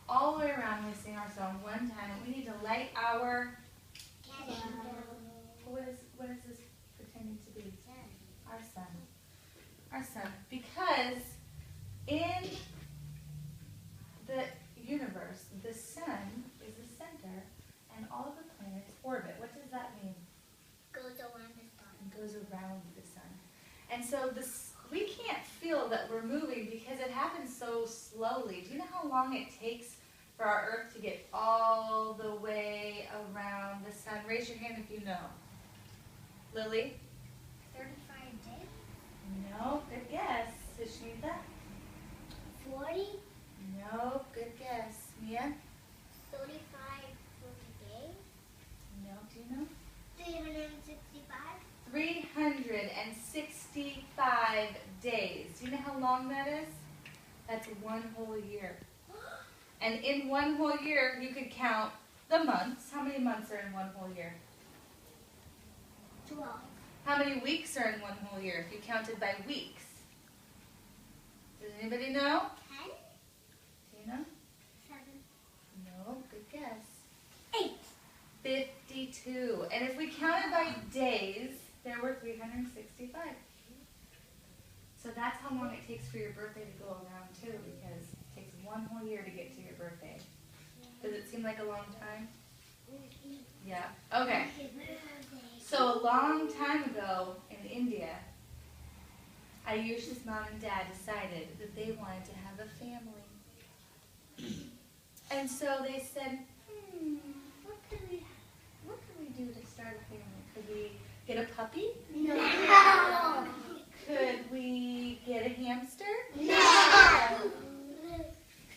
all the way around. We sing our song one time. We need to light our, what is this pretending to be? Our sun. Our sun. Because in the universe, the sun is the center and all of the planets orbit. What does that mean? Goes around the sun. It goes around the sun. And so we can't feel that we're moving because it happens so slowly. Do you know how long it takes for our Earth to get all the way around the sun? Raise your hand if you know. Lily? 35 days. No, good guess. Sushmita? 40. No, good guess. Mia? 35 days. No, do you know? 365. 365 days. Do you know how long that is? That's one whole year. And in one whole year, you could count the months. How many months are in one whole year? 12. How many weeks are in one whole year if you counted by weeks? Does anybody know? 10. Do you know? 7. No, good guess. 8. 52. And if we counted by days, there were 365. So that's how long it takes for your birthday to go around too, because it takes one whole year to get to your birthday. Does it seem like a long time? Yeah. Okay. So a long time ago in India, Ayush's mom and dad decided that they wanted to have a family. And so they said, what could we do to start a family? Could we get a puppy? No. Could we get a hamster? No.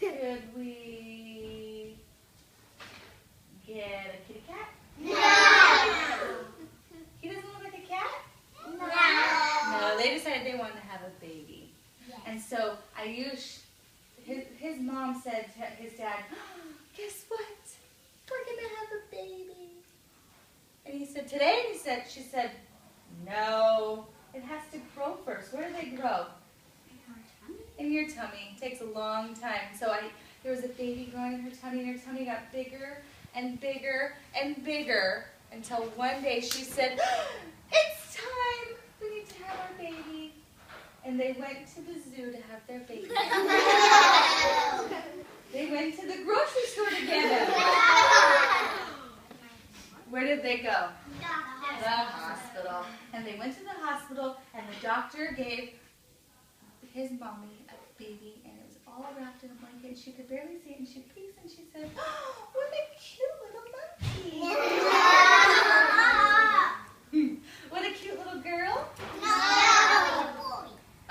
Could we get a kitty cat? No. He doesn't look like a cat? No. No, they decided they wanted to have a baby. Yes. And so Ayush, his mom said to his dad, guess what? We're going to have a baby. And he said, today? And she said, no, it has to grow first. Where do they grow? In your tummy. It takes a long time. So there was a baby growing in her tummy, and her tummy got bigger and bigger and bigger until one day she said, it's time. We need to have our baby. And they went to the zoo to have their baby. They went to the grocery store together. Where did they go? The hospital. And they went to the hospital, and the doctor gave his mommy a baby, and it was all wrapped in a blanket, and she could barely see it, and she peeked, and she said, oh, what a cute little monkey. What a cute little girl.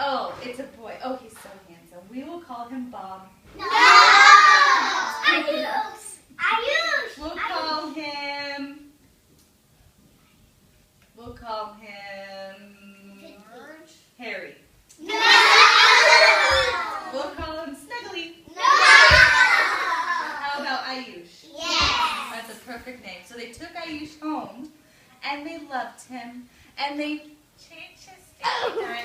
Oh, it's a boy. Oh, he's so handsome. We will call him Bob. We'll call him Harry. We'll call him Snuggly. How about Ayush? Yes. That's a perfect name. So they took Ayush home, and they loved him, and they changed his diaper,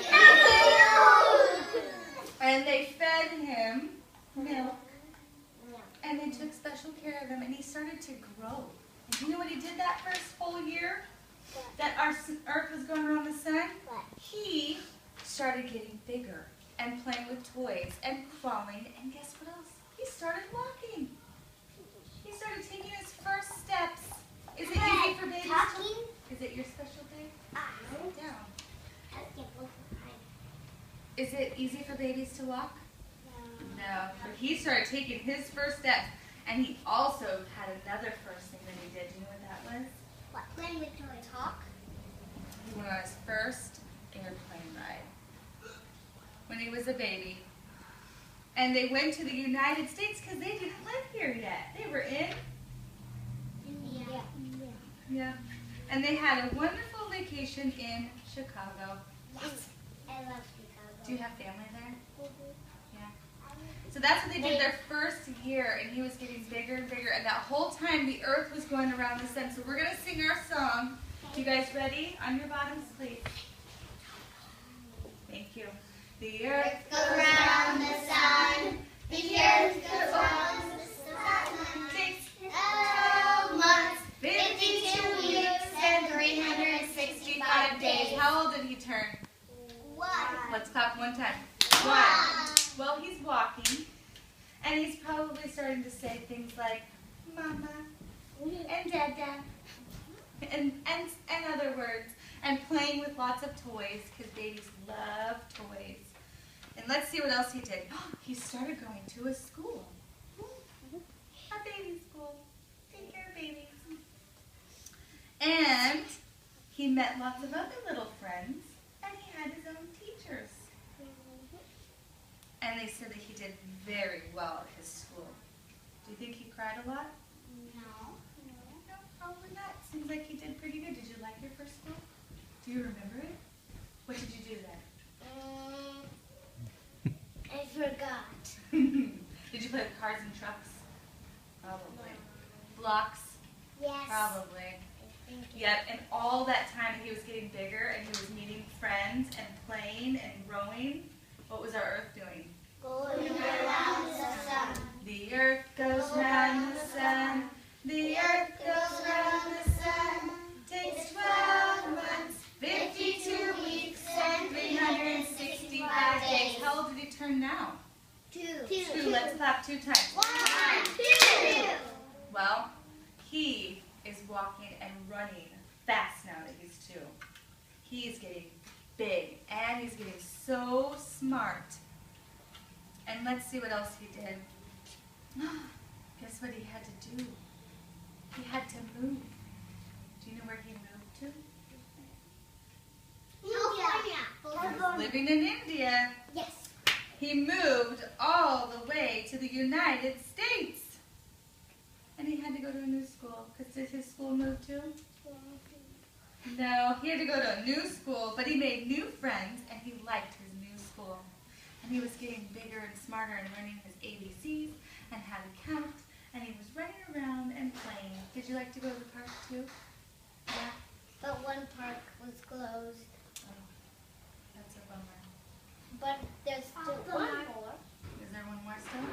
and they fed him milk, and they took special care of him, and he started to grow. And do you know what he did that first whole year that our Earth was going around the sun? He started getting bigger and playing with toys and crawling, and guess what else? He started walking. He started taking his first steps. Is it easy for babies to... Is it your special day? Sit down. Is it easy for babies to walk? No. But he started taking his first steps, and he also had another first thing that he did. Do you know what that was? What? Playing with toys. Talk? He went on his first airplane ride when he was a baby. And they went to the United States because they didn't live here yet. They were in? India. Yeah. And they had a wonderful vacation in Chicago. Yes. I love Chicago. Do you have family there? Yeah. So that's what they did their first year, and he was getting bigger and bigger. And that whole time, the Earth was going around the sun. So we're going to sing our song. You guys ready? On your bottoms, please. Thank you. The Earth Goes around the sun. The earth goes around the sun. days. How old did he turn? 1. Let's clap one time. 1. Well, he's walking, and he's probably starting to say things like Mama and Dada and other words, and playing with lots of toys, because babies love toys. And let's see what else he did. He started going to a school. A baby school. Take care of babies. And he met lots of other little friends, and he had his own teachers. And they said that he did very well at his school. Do you think he cried a lot? No. No, probably not. Seems like he did pretty good. Did you like your first school? Do you remember it? What did you do there? I forgot. Did you play with cars and trucks? Probably. Blocks? Yes. Probably. Yep, and all that time he was getting bigger and he was meeting friends and playing and growing. What was our earth doing? Going around the sun. The earth goes round the sun. The earth goes round the sun. Takes 12 months, 52 weeks, and 365 days. How old did he turn now? 2. 2. Let's clap 2 times. 1, 2. Well, he is walking and running fast now that he's 2. He's getting big and he's getting so smart. And let's see what else he did. Guess what he had to do? He had to move. Do you know where he moved to? He was living in India. Yes. He moved all the way to the United States. And he had to go to a new school. Because did his school move too? No, he had to go to a new school, but he made new friends and he liked his new school. And he was getting bigger and smarter and learning his ABCs and how to count. And he was running around and playing. Did you like to go to the park too? Yeah? But one park was closed. Oh, that's a bummer. But there's still one more. Is there one more still?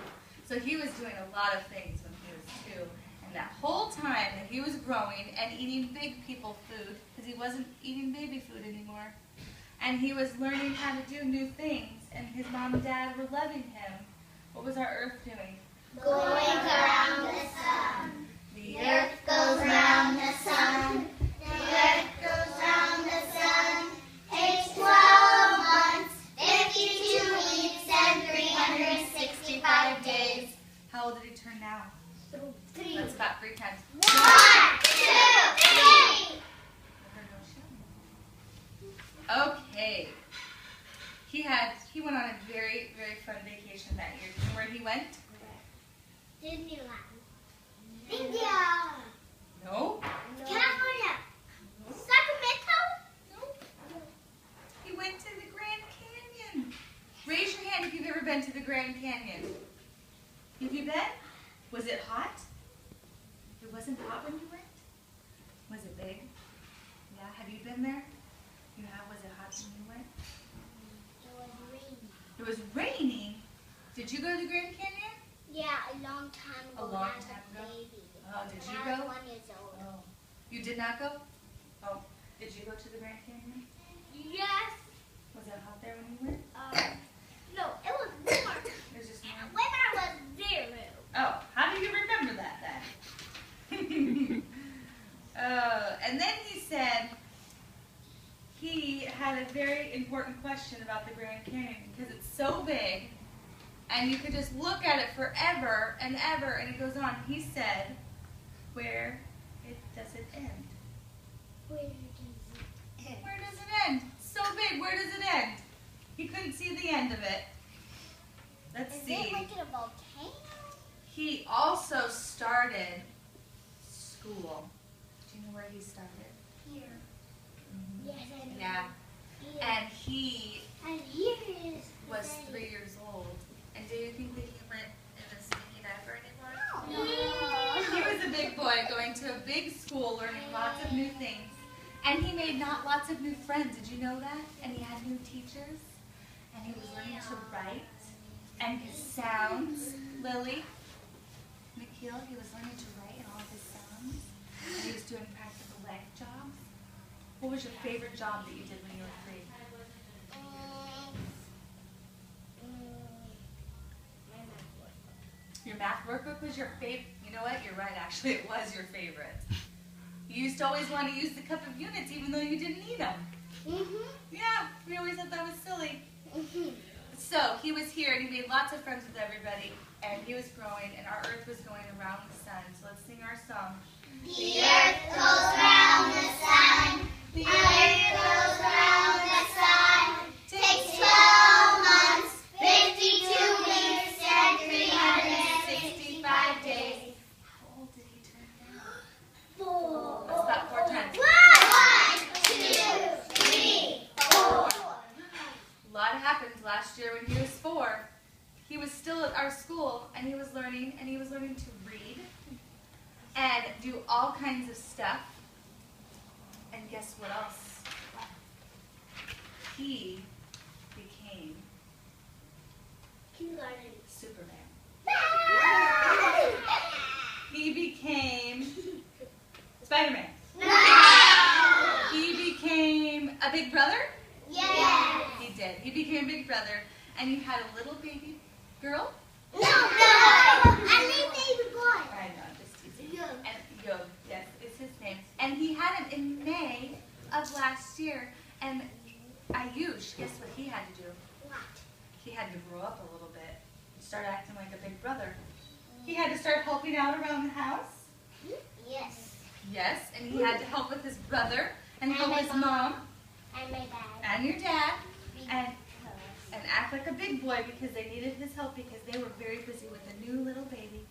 So he was doing a lot of things when he was 2. And that whole time that he was growing and eating big people food, because he wasn't eating baby food anymore, and he was learning how to do new things, and his mom and dad were loving him, what was our earth doing? Going around the sun. The earth goes round the sun. The earth goes round the sun. Takes 12 months, 52 weeks, and 365 days. How old did he turn now? 3. Let's clap 3 times. 1, 2, 3. Okay. He went on a very, very fun vacation that year. Do you know where he went? Disneyland. India. No. California. Sacramento. No. He went to the Grand Canyon. Raise your hand if you've ever been to the Grand Canyon. Have you been? Was it hot? It wasn't hot when you went? Was it big? Yeah, have you been there? You have? Was it hot when you went? It was raining. Did you go to the Grand Canyon? Yeah, a long time ago. A long when I was time ago? Baby. Oh, did you When I go? was 1 year old. Oh. You did not go? Oh. Did you go to the Grand Canyon? Yes. Was it hot there when you went? No, it was warm. It was just warm. When I was 0. Oh, how do you remember that then? And then he said he had a very important question about the Grand Canyon because it's so big and you could just look at it forever and ever and it goes on. He said, where does it end? Where does it end? Where does it end? It's so big, where does it end? He couldn't see the end of it. Let's see. Is it like a volcano? He also started school. Do you know where he started? Here. Mhm. Yes, I know. Yeah. Here. And he And here is was the 3 years old. And do you think that he went in a stinky diaper anymore? No. He was a big boy going to a big school learning lots of new things. And he made not lots of new friends. Did you know that? And he had new teachers. And he was learning to write. And his sounds. Lily. Nikhil, he was learning to write and all of his sounds. And he was doing practical life jobs. What was your favorite job that you did when you were 3? Your math workbook was your favorite? You know what? You're right, actually. It was your favorite. You used to always want to use the cup of units even though you didn't need them. Yeah, we always thought that was silly. So he was here and he made lots of friends with everybody and he was growing and our earth was going around the sun. So let's sing our song. The earth goes round the sun. The earth goes round the sun. Takes 12 months, 52 weeks, and 365 days. How old did he turn then? 4. Let's clap 4 times. 1, 2, 3, 4. A lot happened last year when he was 4. He was still at our school and he was learning to read and do all kinds of stuff. And guess what else? He became Superman. He became Spider-Man. He became a big brother? Yes. He did. He became a big brother and he had a little baby girl. No. I mean baby boy. I know, just teasing. And Yod, yes, is his name. And he had him in May of last year. And Ayush, guess what he had to do? What? He had to grow up a little bit. Start acting like a big brother. He had to start helping out around the house. Yes. Yes, and he had to help with his brother and And help my his mom. mom And my dad. and your dad and act like a big boy because they needed his help because they were very busy with a new little baby.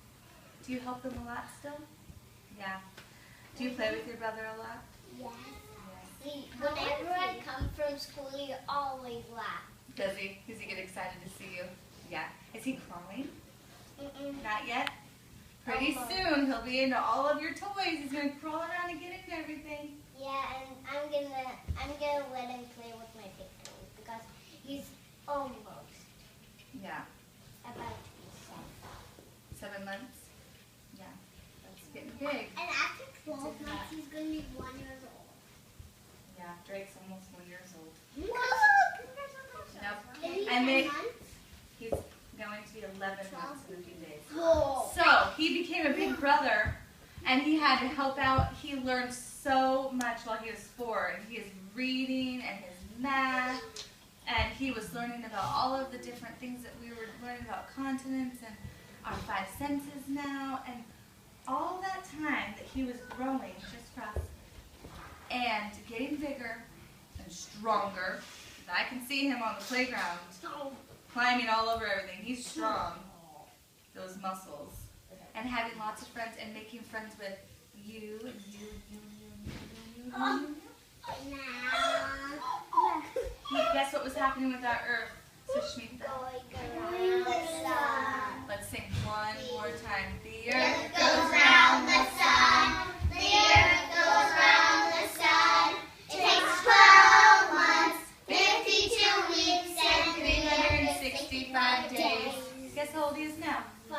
Do you help them a lot still? Yeah. Do you play with your brother a lot? Yes. See, whenever I come from school, you always laugh. Does he? Does he get excited to see you? Yeah. Is he crawling? Mm-mm. Not yet? Pretty Almost. soon he'll be into all of your toys. He's going to crawl around and get into everything. Yeah, and I'm gonna let him play with my big toys because he's almost Yeah. about to be 7. 7 months? Yeah. That's getting big. And after 12 months, he's gonna be 1 year old. Yeah. Drake's almost 1 year old. Nope. And he's going to be 11 months in a few days. Whoa. So he became a big brother and he had to help out. He learned so much while he was 4. And his reading and his math. And he was learning about all of the different things that we were learning about continents and our 5 senses now. And all that time that he was growing just across and getting bigger and stronger. I can see him on the playground climbing all over everything. He's strong. Those muscles. And having lots of friends and making friends with you and you. Guess what was happening with our earth? Sushmita. Let's sing one more time. The earth goes round the sun. The earth goes round the sun. It takes 12 months, 52 weeks, and 365 days. Guess how old he is now? 5.